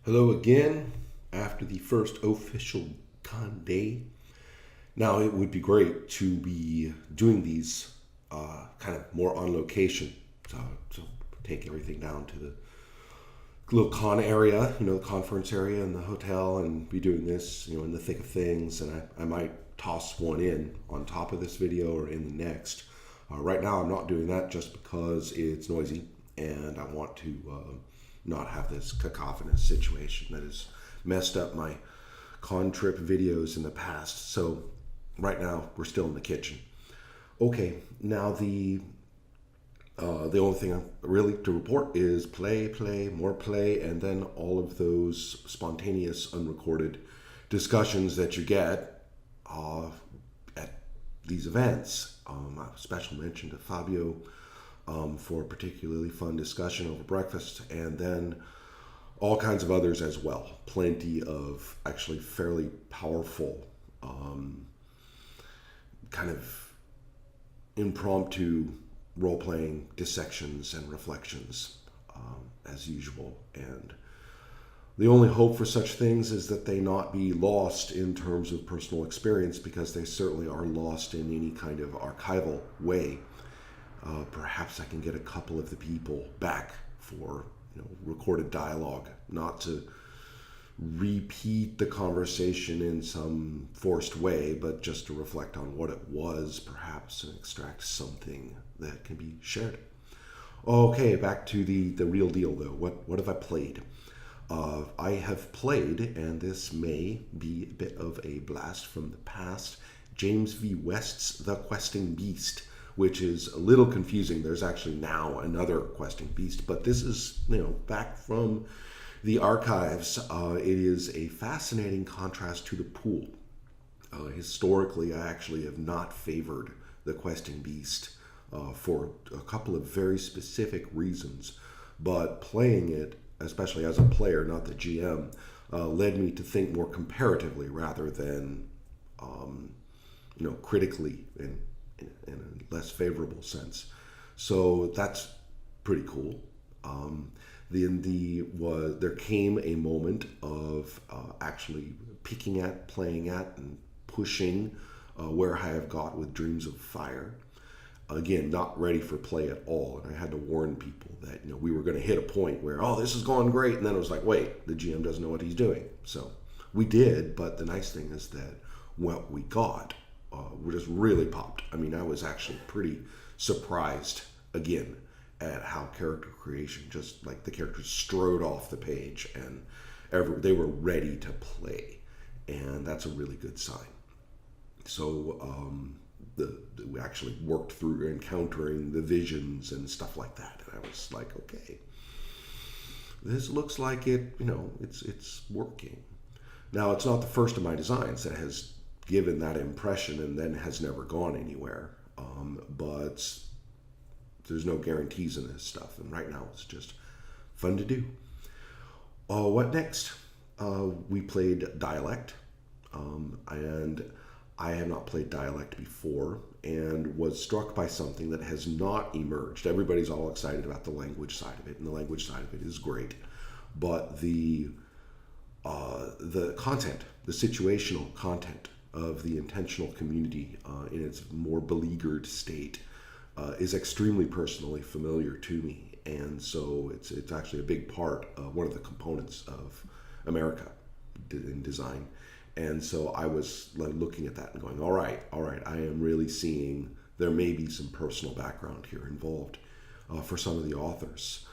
Hello again after the first official con day. Now, it would be great to be doing these kind of more on location. So take everything down to the little con area, the conference area in the hotel, and be doing this, in the thick of things. And I might toss one in on top of this video or in the next. Right now, I'm not doing that just because it's noisy and I want to not have this cacophonous situation that has messed up my con trip videos in the past. So right now, we're still in the kitchen. Okay, now the only thing really to report is play, more play, and then all of those spontaneous, unrecorded discussions that you get at these events. A special mention to Fabio for a particularly fun discussion over breakfast, and then all kinds of others as well. Plenty of actually fairly powerful kind of impromptu role-playing dissections and reflections as usual. And the only hope for such things is that they not be lost in terms of personal experience, because they certainly are lost in any kind of archival way. Perhaps I can get a couple of the people back for recorded dialogue, not to repeat the conversation in some forced way, but just to reflect on what it was, perhaps, and extract something that can be shared. Okay, back to the real deal, though. What have I played? I have played, and this may be a bit of a blast from the past, James V. West's The Questing Beast, which is a little confusing. There's actually now another Questing Beast, but this is, back from the archives. It is a fascinating contrast to the Pool. Historically, I actually have not favored the Questing Beast for a couple of very specific reasons, but playing it, especially as a player, not the GM, led me to think more comparatively rather than, critically in a less favorable sense. So that's pretty cool. There came a moment of actually picking at, playing at, and pushing where I have got with Dreams of Fire. Again, not ready for play at all, and I had to warn people that we were going to hit a point where, this is going great, and then it was like, wait, the GM doesn't know what he's doing. So we did, but the nice thing is that what we got just really popped. I mean, I was actually pretty surprised again at how character creation, just like the characters strode off the page and they were ready to play, and that's a really good sign. So we actually worked through encountering the visions and stuff like that, and I was like, okay, this looks like it's working. Now, it's not the first of my designs that has given that impression and then has never gone anywhere, but there's no guarantees in this stuff, and right now it's just fun to do. What next? We played Dialect, and I had not played Dialect before and was struck by something that has not emerged. Everybody's all excited about the language side of it, and the language side of it is great, but the content, the situational content of the intentional community in its more beleaguered state is extremely personally familiar to me, and so it's actually a big part of one of the components of America in design. And so I was looking at that and going, all right, I am really seeing there may be some personal background here involved for some of the authors.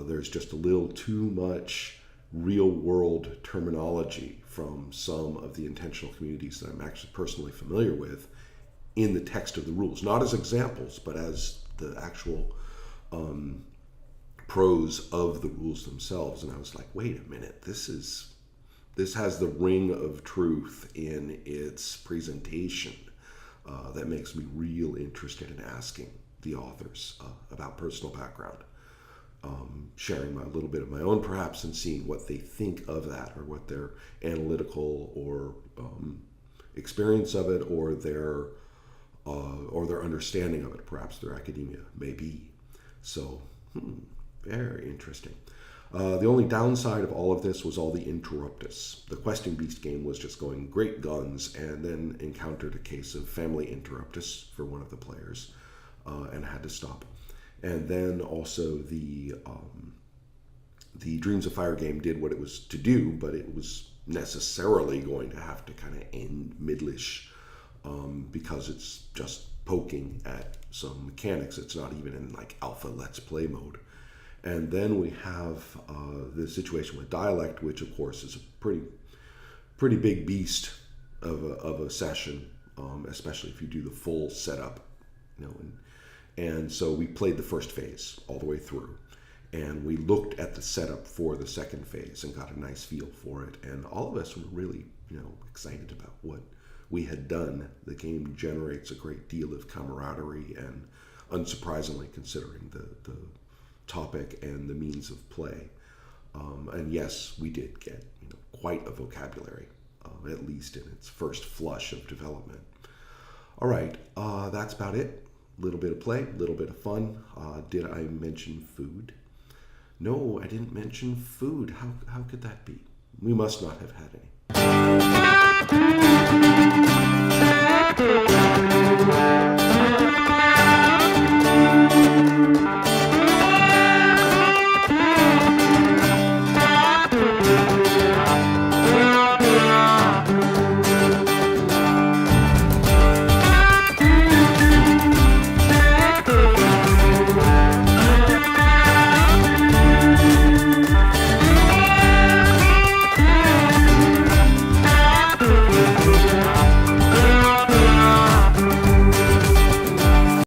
There's just a little too much real world terminology from some of the intentional communities that I'm actually personally familiar with in the text of the rules, not as examples, but as the actual prose of the rules themselves. And I was like, wait a minute, this has the ring of truth in its presentation that makes me real interested in asking the authors about personal background, sharing a little bit of my own perhaps, and seeing what they think of that, or what their analytical or experience of it, or their understanding of it, perhaps their academia may be. So, very interesting. The only downside of all of this was all the interruptus. The Questing Beast game was just going great guns, and then encountered a case of family interruptus for one of the players, and had to stop. And then also the Dreams of Fire game did what it was to do, but it was necessarily going to have to kind of end middlish, because it's just poking at some mechanics. It's not even in like alpha let's play mode. And then we have the situation with Dialect, which of course is a pretty big beast of a session, especially if you do the full setup, you know. And so we played the first phase all the way through, and we looked at the setup for the second phase and got a nice feel for it. And all of us were really, you know, excited about what we had done. The game generates a great deal of camaraderie, and unsurprisingly, considering the topic and the means of play. And yes, we did get, you know, quite a vocabulary, at least in its first flush of development. All right, that's about it. A little bit of play, a little bit of fun. Did I mention food? No, I didn't mention food. How could that be? We must not have had any.